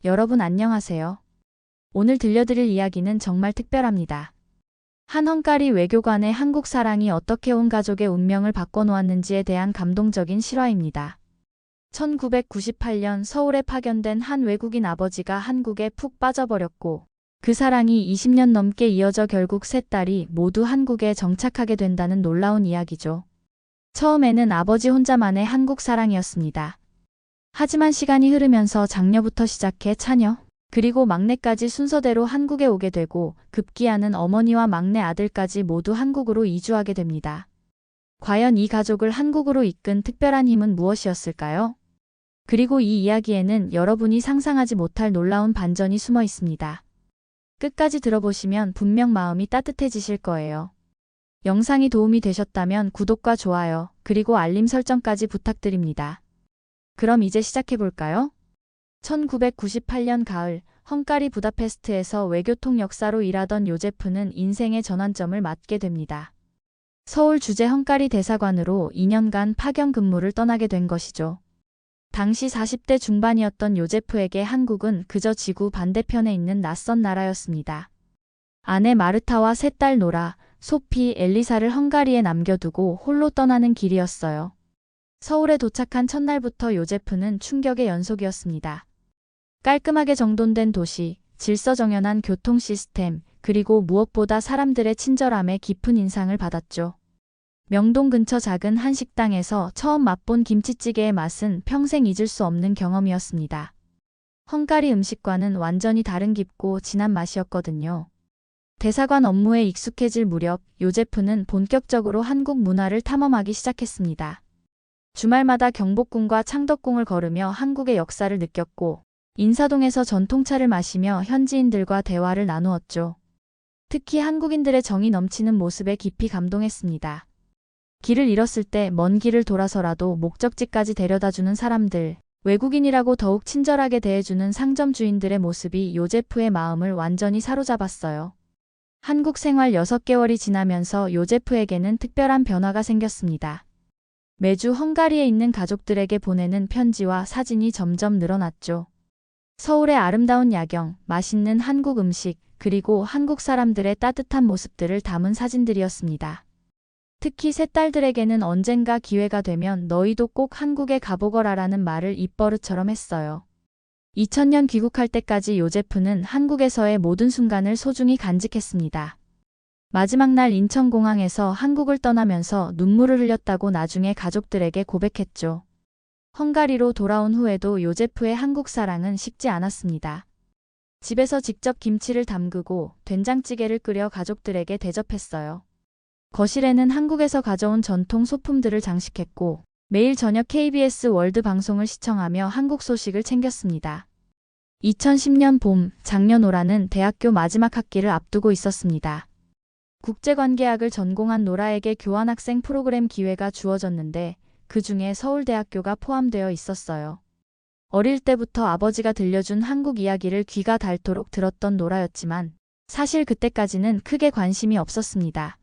여러분 안녕하세요. 오늘 들려드릴 이야기는 정말 특별합니다. 한 헝가리 외교관의 한국 사랑이 어떻게 온 가족의 운명을 바꿔놓았는지에 대한 감동적인 실화입니다. 1998년 서울에 파견된 한 외국인 아버지가 한국에 푹 빠져버렸고 그 사랑이 20년 넘게 이어져 결국 세 딸이 모두 한국에 정착하게 된다는 놀라운 이야기죠. 처음에는 아버지 혼자만의 한국 사랑이었습니다. 하지만 시간이 흐르면서 장녀부터 시작해 차녀, 그리고 막내까지 순서대로 한국에 오게 되고 급기야는 어머니와 막내 아들까지 모두 한국으로 이주하게 됩니다. 과연 이 가족을 한국으로 이끈 특별한 힘은 무엇이었을까요? 그리고 이 이야기에는 여러분이 상상하지 못할 놀라운 반전이 숨어 있습니다. 끝까지 들어보시면 분명 마음이 따뜻해지실 거예요. 영상이 도움이 되셨다면 구독과 좋아요, 그리고 알림 설정까지 부탁드립니다. 그럼 이제 시작해볼까요? 1998년 가을, 헝가리 부다페스트에서 외교통 역사로 일하던 요제프는 인생의 전환점을 맞게 됩니다. 서울 주재 헝가리 대사관으로 2년간 파견 근무를 떠나게 된 것이죠. 당시 40대 중반이었던 요제프에게 한국은 그저 지구 반대편에 있는 낯선 나라였습니다. 아내 마르타와 세 딸 노라, 소피, 엘리사를 헝가리에 남겨두고 홀로 떠나는 길이었어요. 서울에 도착한 첫날부터 요제프는 충격의 연속이었습니다. 깔끔하게 정돈된 도시, 질서정연한 교통 시스템, 그리고 무엇보다 사람들의 친절함에 깊은 인상을 받았죠. 명동 근처 작은 한 식당에서 처음 맛본 김치찌개의 맛은 평생 잊을 수 없는 경험이었습니다. 헝가리 음식과는 완전히 다른 깊고 진한 맛이었거든요. 대사관 업무에 익숙해질 무렵 요제프는 본격적으로 한국 문화를 탐험하기 시작했습니다. 주말마다 경복궁과 창덕궁을 걸으며 한국의 역사를 느꼈고 인사동에서 전통차를 마시며 현지인들과 대화를 나누었죠. 특히 한국인들의 정이 넘치는 모습에 깊이 감동했습니다. 길을 잃었을 때 먼 길을 돌아서라도 목적지까지 데려다주는 사람들, 외국인이라고 더욱 친절하게 대해주는 상점 주인들의 모습이 요제프의 마음을 완전히 사로잡았어요. 한국 생활 6개월이 지나면서 요제프에게는 특별한 변화가 생겼습니다. 매주 헝가리에 있는 가족들에게 보내는 편지와 사진이 점점 늘어났죠. 서울의 아름다운 야경, 맛있는 한국 음식, 그리고 한국 사람들의 따뜻한 모습들을 담은 사진들이었습니다. 특히 세 딸들에게는 언젠가 기회가 되면 너희도 꼭 한국에 가보거라라는 말을 입버릇처럼 했어요. 2000년 귀국할 때까지 요제프는 한국에서의 모든 순간을 소중히 간직했습니다. 마지막 날 인천공항에서 한국을 떠나면서 눈물을 흘렸다고 나중에 가족들에게 고백했죠. 헝가리로 돌아온 후에도 요제프의 한국 사랑은 식지 않았습니다. 집에서 직접 김치를 담그고 된장찌개를 끓여 가족들에게 대접했어요. 거실에는 한국에서 가져온 전통 소품들을 장식했고 매일 저녁 KBS 월드 방송을 시청하며 한국 소식을 챙겼습니다. 2010년 봄, 장녀 노라는 대학교 마지막 학기를 앞두고 있었습니다. 국제관계학을 전공한 노라에게 교환학생 프로그램 기회가 주어졌는데 그 중에 서울대학교가 포함되어 있었어요. 어릴 때부터 아버지가 들려준 한국 이야기를 귀가 닳도록 들었던 노라였지만 사실 그때까지는 크게 관심이 없었습니다.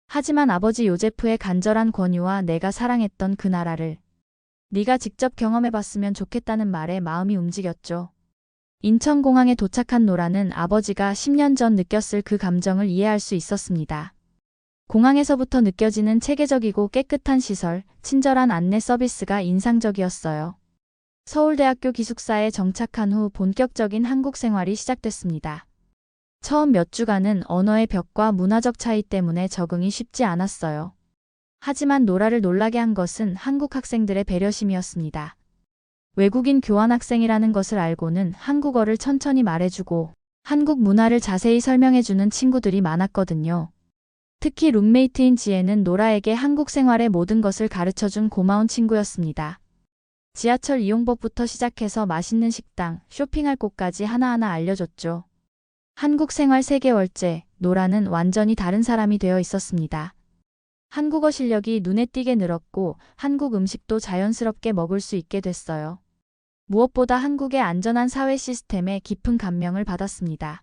하지만 아버지 요제프의 간절한 권유와 내가 사랑했던 그 나라를 네가 직접 경험해봤으면 좋겠다는 말에 마음이 움직였죠. 인천공항에 도착한 노라는 아버지가 10년 전 느꼈을 그 감정을 이해할 수 있었습니다. 공항에서부터 느껴지는 체계적이고 깨끗한 시설, 친절한 안내 서비스가 인상적이었어요. 서울대학교 기숙사에 정착한 후 본격적인 한국 생활이 시작됐습니다. 처음 몇 주간은 언어의 벽과 문화적 차이 때문에 적응이 쉽지 않았어요. 하지만 노라를 놀라게 한 것은 한국 학생들의 배려심이었습니다. 외국인 교환학생이라는 것을 알고는 한국어를 천천히 말해주고 한국 문화를 자세히 설명해주는 친구들이 많았거든요. 특히 룸메이트인 지혜는 노라에게 한국 생활의 모든 것을 가르쳐준 고마운 친구였습니다. 지하철 이용법부터 시작해서 맛있는 식당, 쇼핑할 곳까지 하나하나 알려줬죠. 한국 생활 3개월째, 노라는 완전히 다른 사람이 되어 있었습니다. 한국어 실력이 눈에 띄게 늘었고 한국 음식도 자연스럽게 먹을 수 있게 됐어요. 무엇보다 한국의 안전한 사회 시스템에 깊은 감명을 받았습니다.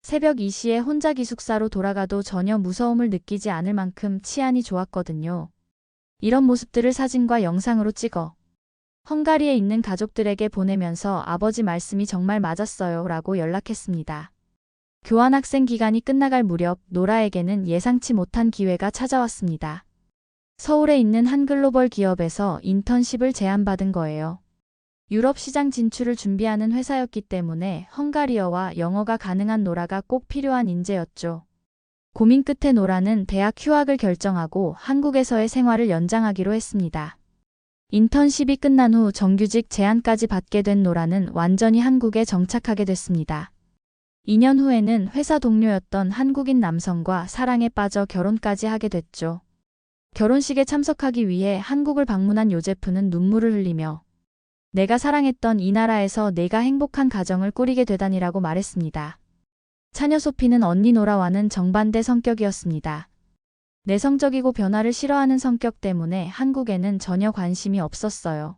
새벽 2시에 혼자 기숙사로 돌아가도 전혀 무서움을 느끼지 않을 만큼 치안이 좋았거든요. 이런 모습들을 사진과 영상으로 찍어 헝가리에 있는 가족들에게 보내면서 아버지 말씀이 정말 맞았어요 라고 연락했습니다. 교환학생 기간이 끝나갈 무렵 노라에게는 예상치 못한 기회가 찾아왔습니다. 서울에 있는 한 글로벌 기업에서 인턴십을 제안받은 거예요. 유럽 시장 진출을 준비하는 회사였기 때문에 헝가리어와 영어가 가능한 노라가 꼭 필요한 인재였죠. 고민 끝에 노라는 대학 휴학을 결정하고 한국에서의 생활을 연장하기로 했습니다. 인턴십이 끝난 후 정규직 제안까지 받게 된 노라는 완전히 한국에 정착하게 됐습니다. 2년 후에는 회사 동료였던 한국인 남성과 사랑에 빠져 결혼까지 하게 됐죠. 결혼식에 참석하기 위해 한국을 방문한 요제프는 눈물을 흘리며 내가 사랑했던 이 나라에서 내가 행복한 가정을 꾸리게 되다니라고 말했습니다. 차녀 소피는 언니 노라와는 정반대 성격이었습니다. 내성적이고 변화를 싫어하는 성격 때문에 한국에는 전혀 관심이 없었어요.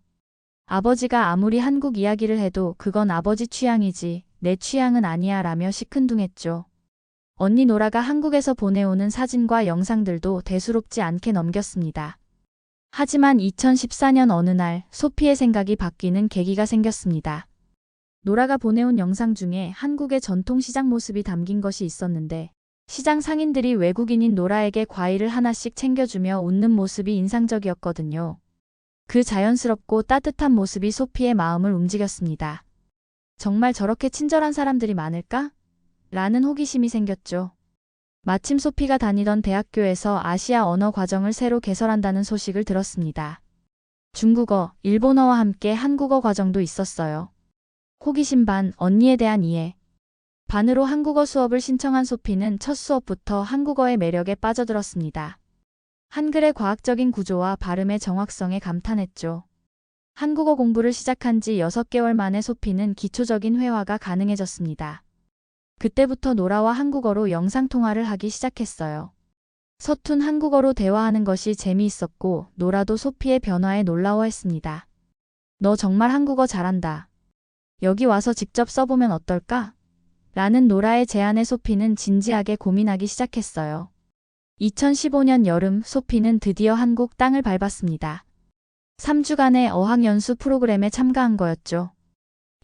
아버지가 아무리 한국 이야기를 해도 그건 아버지 취향이지 내 취향은 아니야 라며 시큰둥했죠. 언니 노라가 한국에서 보내오는 사진과 영상들도 대수롭지 않게 넘겼습니다. 하지만 2014년 어느 날 소피의 생각이 바뀌는 계기가 생겼습니다. 노라가 보내온 영상 중에 한국의 전통시장 모습이 담긴 것이 있었는데 시장 상인들이 외국인인 노라에게 과일을 하나씩 챙겨주며 웃는 모습이 인상적이었거든요. 그 자연스럽고 따뜻한 모습이 소피의 마음을 움직였습니다. 정말 저렇게 친절한 사람들이 많을까? 라는 호기심이 생겼죠. 마침 소피가 다니던 대학교에서 아시아 언어 과정을 새로 개설한다는 소식을 들었습니다. 중국어, 일본어와 함께 한국어 과정도 있었어요. 호기심 반, 언니에 대한 이해 반으로 한국어 수업을 신청한 소피는 첫 수업부터 한국어의 매력에 빠져들었습니다. 한글의 과학적인 구조와 발음의 정확성에 감탄했죠. 한국어 공부를 시작한 지 6개월 만에 소피는 기초적인 회화가 가능해졌습니다. 그때부터 노라와 한국어로 영상통화를 하기 시작했어요. 서툰 한국어로 대화하는 것이 재미있었고 노라도 소피의 변화에 놀라워했습니다. 너 정말 한국어 잘한다. 여기 와서 직접 써보면 어떨까? 라는 노라의 제안에 소피는 진지하게 고민하기 시작했어요. 2015년 여름 소피는 드디어 한국 땅을 밟았습니다. 3주간의 어학연수 프로그램에 참가한 거였죠.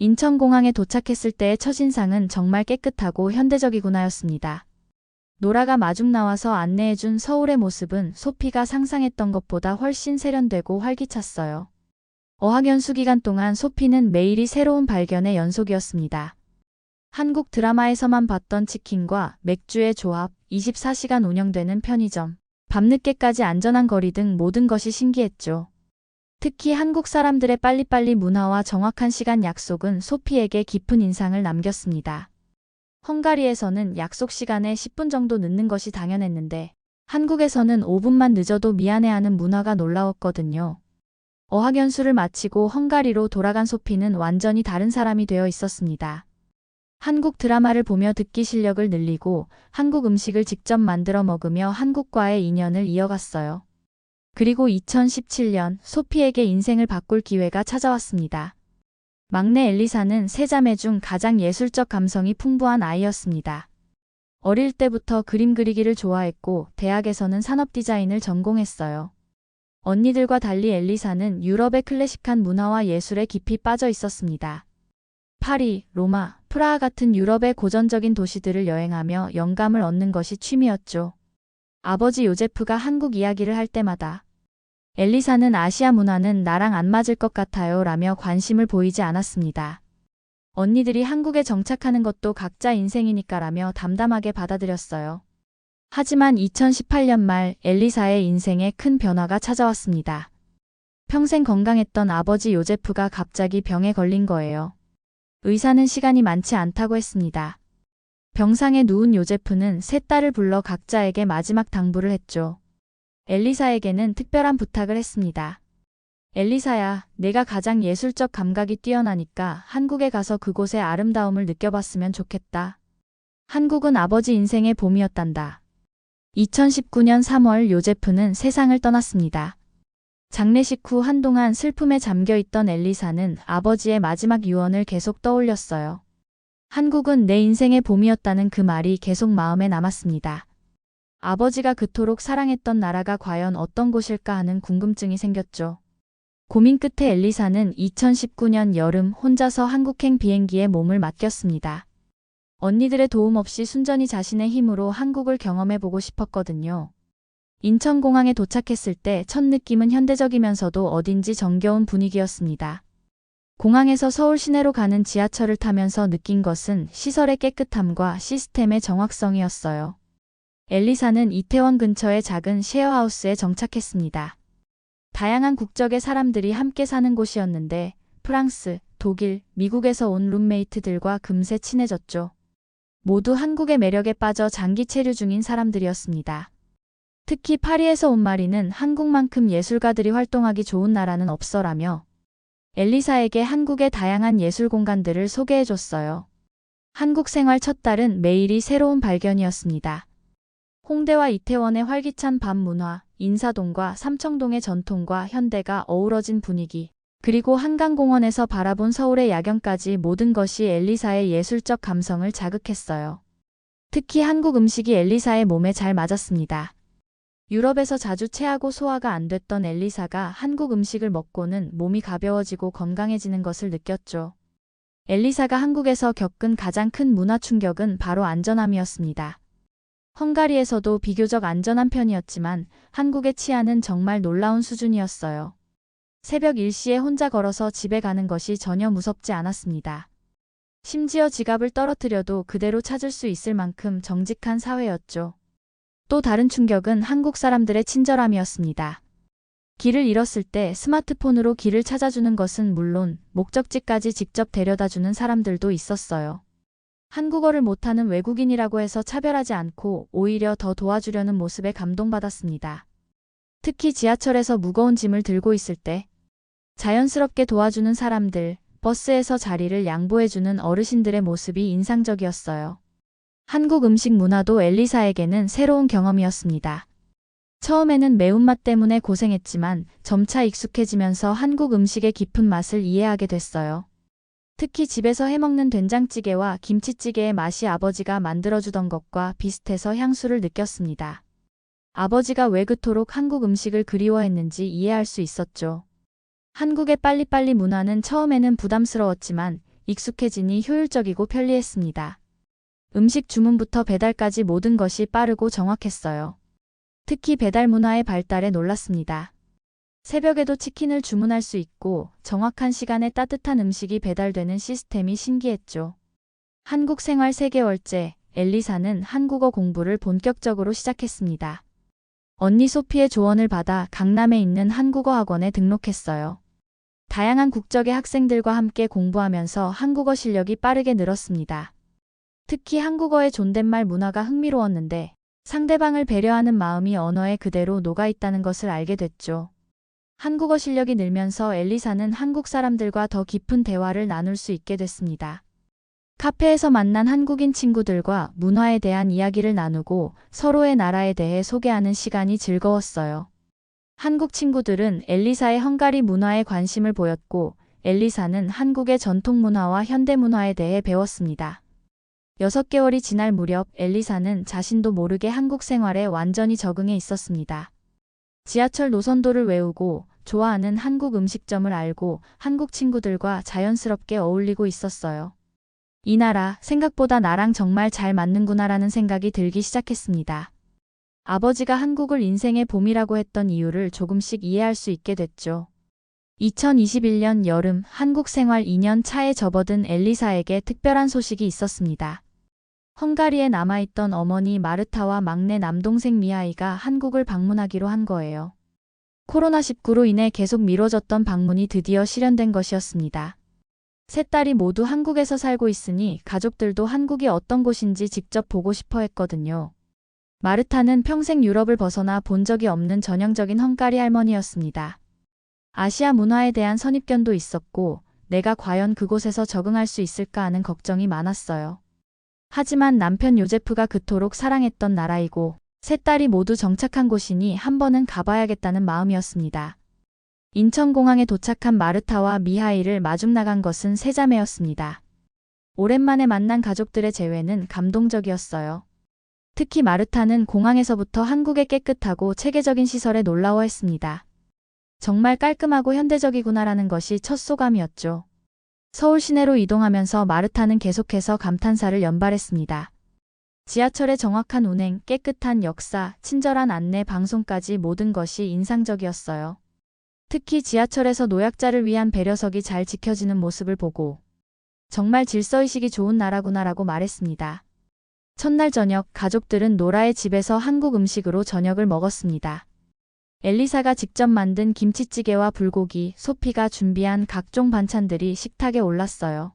인천공항에 도착했을 때의 첫인상은 정말 깨끗하고 현대적이구나였습니다. 노라가 마중 나와서 안내해준 서울의 모습은 소피가 상상했던 것보다 훨씬 세련되고 활기찼어요. 어학연수 기간 동안 소피는 매일이 새로운 발견의 연속이었습니다. 한국 드라마에서만 봤던 치킨과 맥주의 조합, 24시간 운영되는 편의점, 밤늦게까지 안전한 거리 등 모든 것이 신기했죠. 특히 한국 사람들의 빨리빨리 문화와 정확한 시간 약속은 소피에게 깊은 인상을 남겼습니다. 헝가리에서는 약속 시간에 10분 정도 늦는 것이 당연했는데 한국에서는 5분만 늦어도 미안해하는 문화가 놀라웠거든요. 어학연수를 마치고 헝가리로 돌아간 소피는 완전히 다른 사람이 되어 있었습니다. 한국 드라마를 보며 듣기 실력을 늘리고 한국 음식을 직접 만들어 먹으며 한국과의 인연을 이어갔어요. 그리고 2017년 소피에게 인생을 바꿀 기회가 찾아왔습니다. 막내 엘리사는 세 자매 중 가장 예술적 감성이 풍부한 아이였습니다. 어릴 때부터 그림 그리기를 좋아했고 대학에서는 산업 디자인을 전공했어요. 언니들과 달리 엘리사는 유럽의 클래식한 문화와 예술에 깊이 빠져 있었습니다. 파리, 로마, 프라하 같은 유럽의 고전적인 도시들을 여행하며 영감을 얻는 것이 취미였죠. 아버지 요제프가 한국 이야기를 할 때마다 엘리사는 아시아 문화는 나랑 안 맞을 것 같아요 라며 관심을 보이지 않았습니다. 언니들이 한국에 정착하는 것도 각자 인생이니까 라며 담담하게 받아들였어요. 하지만 2018년 말 엘리사의 인생에 큰 변화가 찾아왔습니다. 평생 건강했던 아버지 요제프가 갑자기 병에 걸린 거예요. 의사는 시간이 많지 않다고 했습니다. 병상에 누운 요제프는 세 딸을 불러 각자에게 마지막 당부를 했죠. 엘리사에게는 특별한 부탁을 했습니다. 엘리사야, 내가 가장 예술적 감각이 뛰어나니까 한국에 가서 그곳의 아름다움을 느껴봤으면 좋겠다. 한국은 아버지 인생의 봄이었단다. 2019년 3월 요제프는 세상을 떠났습니다. 장례식 후 한동안 슬픔에 잠겨있던 엘리사는 아버지의 마지막 유언을 계속 떠올렸어요. 한국은 내 인생의 봄이었다는 그 말이 계속 마음에 남았습니다. 아버지가 그토록 사랑했던 나라가 과연 어떤 곳일까 하는 궁금증이 생겼죠. 고민 끝에 엘리사는 2019년 여름 혼자서 한국행 비행기에 몸을 맡겼습니다. 언니들의 도움 없이 순전히 자신의 힘으로 한국을 경험해보고 싶었거든요. 인천공항에 도착했을 때 첫 느낌은 현대적이면서도 어딘지 정겨운 분위기였습니다. 공항에서 서울 시내로 가는 지하철을 타면서 느낀 것은 시설의 깨끗함과 시스템의 정확성이었어요. 엘리사는 이태원 근처의 작은 셰어하우스에 정착했습니다. 다양한 국적의 사람들이 함께 사는 곳이었는데 프랑스, 독일, 미국에서 온 룸메이트들과 금세 친해졌죠. 모두 한국의 매력에 빠져 장기 체류 중인 사람들이었습니다. 특히 파리에서 온 마리는 한국만큼 예술가들이 활동하기 좋은 나라는 없어라며 엘리사에게 한국의 다양한 예술 공간들을 소개해줬어요. 한국 생활 첫 달은 매일이 새로운 발견이었습니다. 홍대와 이태원의 활기찬 밤 문화, 인사동과 삼청동의 전통과 현대가 어우러진 분위기, 그리고 한강공원에서 바라본 서울의 야경까지 모든 것이 엘리사의 예술적 감성을 자극했어요. 특히 한국 음식이 엘리사의 몸에 잘 맞았습니다. 유럽에서 자주 체하고 소화가 안 됐던 엘리사가 한국 음식을 먹고는 몸이 가벼워지고 건강해지는 것을 느꼈죠. 엘리사가 한국에서 겪은 가장 큰 문화 충격은 바로 안전함이었습니다. 헝가리에서도 비교적 안전한 편이었지만 한국의 치안은 정말 놀라운 수준이었어요. 새벽 1시에 혼자 걸어서 집에 가는 것이 전혀 무섭지 않았습니다. 심지어 지갑을 떨어뜨려도 그대로 찾을 수 있을 만큼 정직한 사회였죠. 또 다른 충격은 한국 사람들의 친절함이었습니다. 길을 잃었을 때 스마트폰으로 길을 찾아주는 것은 물론 목적지까지 직접 데려다주는 사람들도 있었어요. 한국어를 못하는 외국인이라고 해서 차별하지 않고 오히려 더 도와주려는 모습에 감동받았습니다. 특히 지하철에서 무거운 짐을 들고 있을 때 자연스럽게 도와주는 사람들, 버스에서 자리를 양보해주는 어르신들의 모습이 인상적이었어요. 한국 음식 문화도 엘리사에게는 새로운 경험이었습니다. 처음에는 매운맛 때문에 고생했지만 점차 익숙해지면서 한국 음식의 깊은 맛을 이해하게 됐어요. 특히 집에서 해먹는 된장찌개와 김치찌개의 맛이 아버지가 만들어주던 것과 비슷해서 향수를 느꼈습니다. 아버지가 왜 그토록 한국 음식을 그리워했는지 이해할 수 있었죠. 한국의 빨리빨리 문화는 처음에는 부담스러웠지만 익숙해지니 효율적이고 편리했습니다. 음식 주문부터 배달까지 모든 것이 빠르고 정확했어요. 특히 배달 문화의 발달에 놀랐습니다. 새벽에도 치킨을 주문할 수 있고 정확한 시간에 따뜻한 음식이 배달되는 시스템이 신기했죠. 한국 생활 3개월째, 엘리사는 한국어 공부를 본격적으로 시작했습니다. 언니 소피의 조언을 받아 강남에 있는 한국어 학원에 등록했어요. 다양한 국적의 학생들과 함께 공부하면서 한국어 실력이 빠르게 늘었습니다. 특히 한국어의 존댓말 문화가 흥미로웠는데 상대방을 배려하는 마음이 언어에 그대로 녹아있다는 것을 알게 됐죠. 한국어 실력이 늘면서 엘리사는 한국 사람들과 더 깊은 대화를 나눌 수 있게 됐습니다. 카페에서 만난 한국인 친구들과 문화에 대한 이야기를 나누고 서로의 나라에 대해 소개하는 시간이 즐거웠어요. 한국 친구들은 엘리사의 헝가리 문화에 관심을 보였고 엘리사는 한국의 전통 문화와 현대 문화에 대해 배웠습니다. 6개월이 지날 무렵 엘리사는 자신도 모르게 한국 생활에 완전히 적응해 있었습니다. 지하철 노선도를 외우고 좋아하는 한국 음식점을 알고 한국 친구들과 자연스럽게 어울리고 있었어요. 이 나라 생각보다 나랑 정말 잘 맞는구나라는 생각이 들기 시작했습니다. 아버지가 한국을 인생의 봄이라고 했던 이유를 조금씩 이해할 수 있게 됐죠. 2021년 여름 한국 생활 2년 차에 접어든 엘리사에게 특별한 소식이 있었습니다. 헝가리에 남아있던 어머니 마르타와 막내 남동생 미하이가 한국을 방문하기로 한 거예요. 코로나19로 인해 계속 미뤄졌던 방문이 드디어 실현된 것이었습니다. 세 딸이 모두 한국에서 살고 있으니 가족들도 한국이 어떤 곳인지 직접 보고 싶어 했거든요. 마르타는 평생 유럽을 벗어나 본 적이 없는 전형적인 헝가리 할머니였습니다. 아시아 문화에 대한 선입견도 있었고 내가 과연 그곳에서 적응할 수 있을까 하는 걱정이 많았어요. 하지만 남편 요제프가 그토록 사랑했던 나라이고 세 딸이 모두 정착한 곳이니 한 번은 가봐야겠다는 마음이었습니다. 인천공항에 도착한 마르타와 미하이를 마중 나간 것은 세 자매였습니다. 오랜만에 만난 가족들의 재회는 감동적이었어요. 특히 마르타는 공항에서부터 한국의 깨끗하고 체계적인 시설에 놀라워했습니다. 정말 깔끔하고 현대적이구나라는 것이 첫 소감이었죠. 서울 시내로 이동하면서 마르타는 계속해서 감탄사를 연발했습니다. 지하철의 정확한 운행, 깨끗한 역사, 친절한 안내 방송까지 모든 것이 인상적이었어요. 특히 지하철에서 노약자를 위한 배려석이 잘 지켜지는 모습을 보고 정말 질서의식이 좋은 나라구나라고 말했습니다. 첫날 저녁, 가족들은 노라의 집에서 한국 음식으로 저녁을 먹었습니다. 엘리사가 직접 만든 김치찌개와 불고기, 소피가 준비한 각종 반찬들이 식탁에 올랐어요.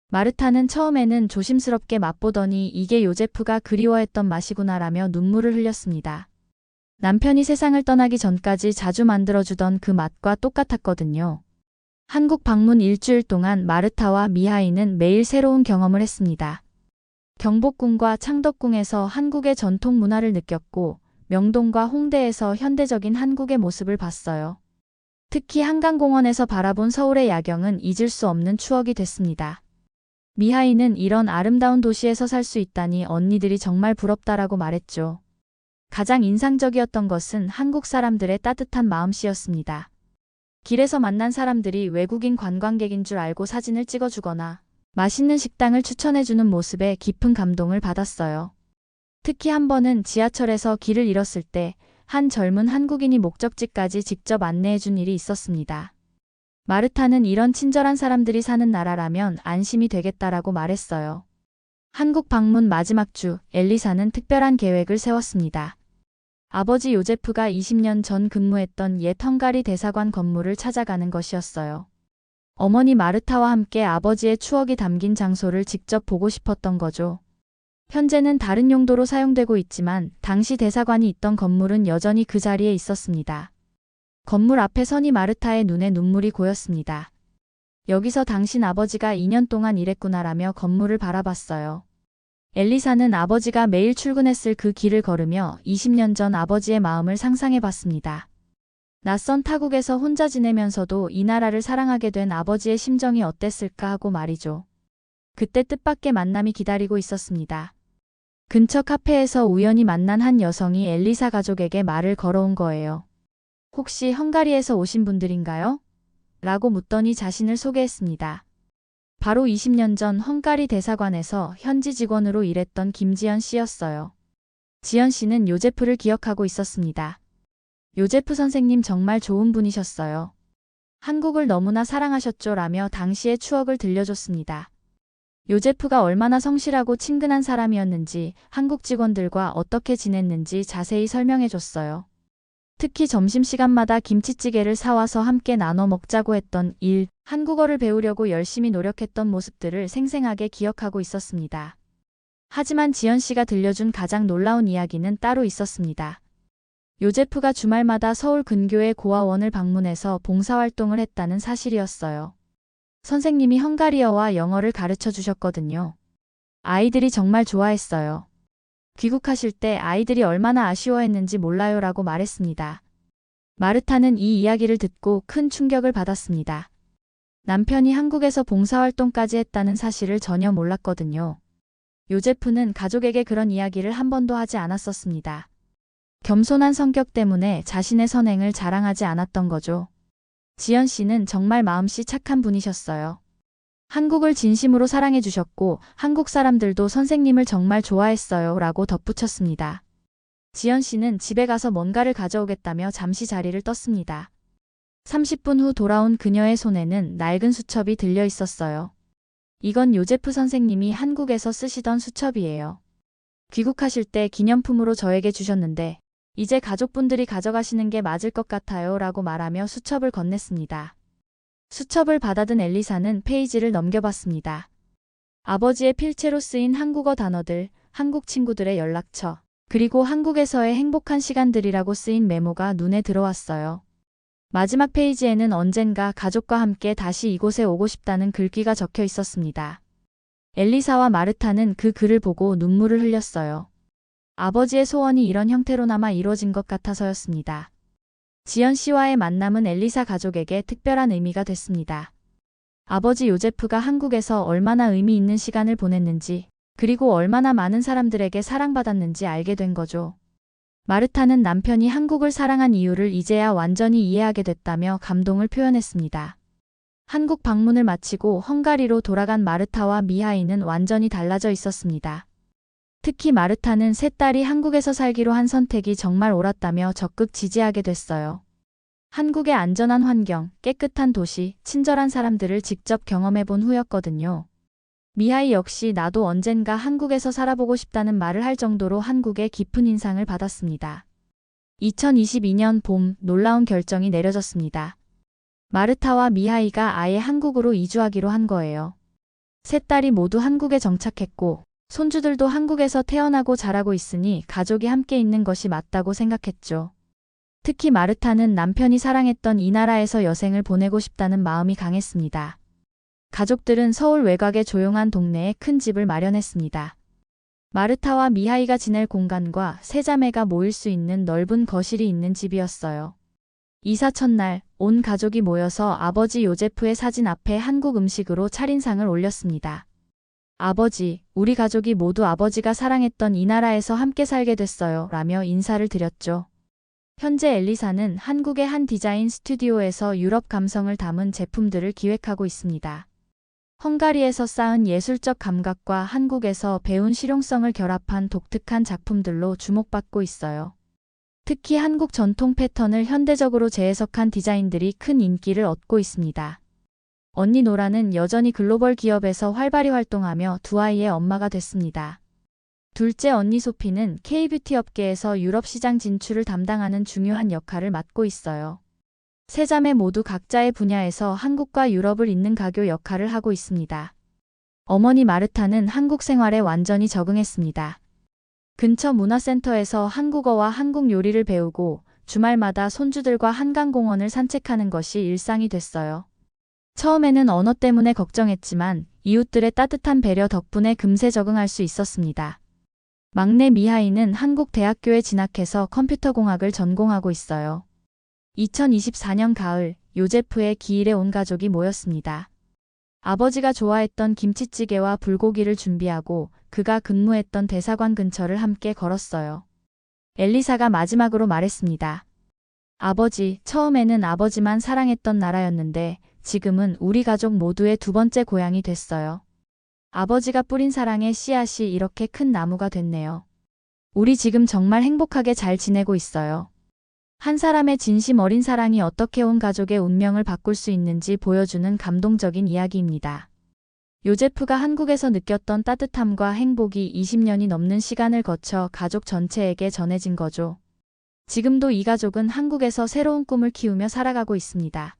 마르타는 처음에는 조심스럽게 맛보더니 이게 요제프가 그리워했던 맛이구나라며 눈물을 흘렸습니다. 남편이 세상을 떠나기 전까지 자주 만들어주던 그 맛과 똑같았거든요. 한국 방문 일주일 동안 마르타와 미하이는 매일 새로운 경험을 했습니다. 경복궁과 창덕궁에서 한국의 전통 문화를 느꼈고 명동과 홍대에서 현대적인 한국의 모습을 봤어요. 특히 한강공원에서 바라본 서울의 야경은 잊을 수 없는 추억이 됐습니다. 미하이는 이런 아름다운 도시에서 살 수 있다니 언니들이 정말 부럽다라고 말했죠. 가장 인상적이었던 것은 한국 사람들의 따뜻한 마음씨였습니다. 길에서 만난 사람들이 외국인 관광객인 줄 알고 사진을 찍어주거나 맛있는 식당을 추천해주는 모습에 깊은 감동을 받았어요. 특히 한 번은 지하철에서 길을 잃었을 때 한 젊은 한국인이 목적지까지 직접 안내해준 일이 있었습니다. 마르타는 이런 친절한 사람들이 사는 나라라면 안심이 되겠다라고 말했어요. 한국 방문 마지막 주, 엘리사는 특별한 계획을 세웠습니다. 아버지 요제프가 20년 전 근무했던 옛 헝가리 대사관 건물을 찾아가는 것이었어요. 어머니 마르타와 함께 아버지의 추억이 담긴 장소를 직접 보고 싶었던 거죠. 현재는 다른 용도로 사용되고 있지만 당시 대사관이 있던 건물은 여전히 그 자리에 있었습니다. 건물 앞에 서니 마르타의 눈에 눈물이 고였습니다. 여기서 당신 아버지가 2년 동안 일했구나라며 건물을 바라봤어요. 엘리사는 아버지가 매일 출근했을 그 길을 걸으며 20년 전 아버지의 마음을 상상해봤습니다. 낯선 타국에서 혼자 지내면서도 이 나라를 사랑하게 된 아버지의 심정이 어땠을까 하고 말이죠. 그때 뜻밖의 만남이 기다리고 있었습니다. 근처 카페에서 우연히 만난 한 여성이 엘리사 가족에게 말을 걸어온 거예요. 혹시 헝가리에서 오신 분들인가요? 라고 묻더니 자신을 소개했습니다. 바로 20년 전 헝가리 대사관에서 현지 직원으로 일했던 김지연 씨였어요. 지연 씨는 요제프를 기억하고 있었습니다. 요제프 선생님 정말 좋은 분이셨어요. 한국을 너무나 사랑하셨죠 라며 당시의 추억을 들려줬습니다. 요제프가 얼마나 성실하고 친근한 사람이었는지 한국 직원들과 어떻게 지냈는지 자세히 설명해줬어요. 특히 점심시간마다 김치찌개를 사와서 함께 나눠 먹자고 했던 일, 한국어를 배우려고 열심히 노력했던 모습들을 생생하게 기억하고 있었습니다. 하지만 지연 씨가 들려준 가장 놀라운 이야기는 따로 있었습니다. 요제프가 주말마다 서울 근교의 고아원을 방문해서 봉사활동을 했다는 사실이었어요. 선생님이 헝가리어와 영어를 가르쳐 주셨거든요. 아이들이 정말 좋아했어요. 귀국하실 때 아이들이 얼마나 아쉬워했는지 몰라요라고 말했습니다. 마르타는 이 이야기를 듣고 큰 충격을 받았습니다. 남편이 한국에서 봉사활동까지 했다는 사실을 전혀 몰랐거든요. 요제프는 가족에게 그런 이야기를 한 번도 하지 않았었습니다. 겸손한 성격 때문에 자신의 선행을 자랑하지 않았던 거죠. 지연 씨는 정말 마음씨 착한 분이셨어요. 한국을 진심으로 사랑해 주셨고 한국 사람들도 선생님을 정말 좋아했어요 라고 덧붙였습니다. 지연 씨는 집에 가서 뭔가를 가져오겠다며 잠시 자리를 떴습니다. 30분 후 돌아온 그녀의 손에는 낡은 수첩이 들려 있었어요. 이건 요제프 선생님이 한국에서 쓰시던 수첩이에요. 귀국하실 때 기념품으로 저에게 주셨는데 이제 가족분들이 가져가시는 게 맞을 것 같아요 라고 말하며 수첩을 건넸습니다. 수첩을 받아든 엘리사는 페이지를 넘겨봤습니다. 아버지의 필체로 쓰인 한국어 단어들, 한국 친구들의 연락처, 그리고 한국에서의 행복한 시간들이라고 쓰인 메모가 눈에 들어왔어요. 마지막 페이지에는 언젠가 가족과 함께 다시 이곳에 오고 싶다는 글귀가 적혀 있었습니다. 엘리사와 마르타는 그 글을 보고 눈물을 흘렸어요. 아버지의 소원이 이런 형태로나마 이루어진 것 같아서였습니다. 지연 씨와의 만남은 엘리사 가족에게 특별한 의미가 됐습니다. 아버지 요제프가 한국에서 얼마나 의미 있는 시간을 보냈는지, 그리고 얼마나 많은 사람들에게 사랑받았는지 알게 된 거죠. 마르타는 남편이 한국을 사랑한 이유를 이제야 완전히 이해하게 됐다며 감동을 표현했습니다. 한국 방문을 마치고 헝가리로 돌아간 마르타와 미하이는 완전히 달라져 있었습니다. 특히 마르타는 세 딸이 한국에서 살기로 한 선택이 정말 옳았다며 적극 지지하게 됐어요. 한국의 안전한 환경, 깨끗한 도시, 친절한 사람들을 직접 경험해 본 후였거든요. 미하이 역시 나도 언젠가 한국에서 살아보고 싶다는 말을 할 정도로 한국에 깊은 인상을 받았습니다. 2022년 봄 놀라운 결정이 내려졌습니다. 마르타와 미하이가 아예 한국으로 이주하기로 한 거예요. 세 딸이 모두 한국에 정착했고 손주들도 한국에서 태어나고 자라고 있으니 가족이 함께 있는 것이 맞다고 생각했죠. 특히 마르타는 남편이 사랑했던 이 나라에서 여생을 보내고 싶다는 마음이 강했습니다. 가족들은 서울 외곽의 조용한 동네에 큰 집을 마련했습니다. 마르타와 미하이가 지낼 공간과 세 자매가 모일 수 있는 넓은 거실이 있는 집이었어요. 이사 첫날 온 가족이 모여서 아버지 요제프의 사진 앞에 한국 음식으로 차린상을 올렸습니다. 아버지, 우리 가족이 모두 아버지가 사랑했던 이 나라에서 함께 살게 됐어요. 라며 인사를 드렸죠. 현재 엘리사는 한국의 한 디자인 스튜디오에서 유럽 감성을 담은 제품들을 기획하고 있습니다. 헝가리에서 쌓은 예술적 감각과 한국에서 배운 실용성을 결합한 독특한 작품들로 주목받고 있어요. 특히 한국 전통 패턴을 현대적으로 재해석한 디자인들이 큰 인기를 얻고 있습니다. 언니 노라는 여전히 글로벌 기업에서 활발히 활동하며 두 아이의 엄마가 됐습니다. 둘째 언니 소피는 K-뷰티 업계에서 유럽 시장 진출을 담당하는 중요한 역할을 맡고 있어요. 세 자매 모두 각자의 분야에서 한국과 유럽을 잇는 가교 역할을 하고 있습니다. 어머니 마르타는 한국 생활에 완전히 적응했습니다. 근처 문화센터에서 한국어와 한국 요리를 배우고 주말마다 손주들과 한강공원을 산책하는 것이 일상이 됐어요. 처음에는 언어 때문에 걱정했지만 이웃들의 따뜻한 배려 덕분에 금세 적응할 수 있었습니다. 막내 미하이는 한국 대학교에 진학해서 컴퓨터공학을 전공하고 있어요. 2024년 가을 요제프의 기일에 온 가족이 모였습니다. 아버지가 좋아했던 김치찌개와 불고기를 준비하고 그가 근무했던 대사관 근처를 함께 걸었어요. 엘리사가 마지막으로 말했습니다. 아버지, 처음에는 아버지만 사랑했던 나라였는데 지금은 우리 가족 모두의 두 번째 고향이 됐어요. 아버지가 뿌린 사랑의 씨앗이 이렇게 큰 나무가 됐네요. 우리 지금 정말 행복하게 잘 지내고 있어요. 한 사람의 진심 어린 사랑이 어떻게 온 가족의 운명을 바꿀 수 있는지 보여주는 감동적인 이야기입니다. 요제프가 한국에서 느꼈던 따뜻함과 행복이 20년이 넘는 시간을 거쳐 가족 전체에게 전해진 거죠. 지금도 이 가족은 한국에서 새로운 꿈을 키우며 살아가고 있습니다.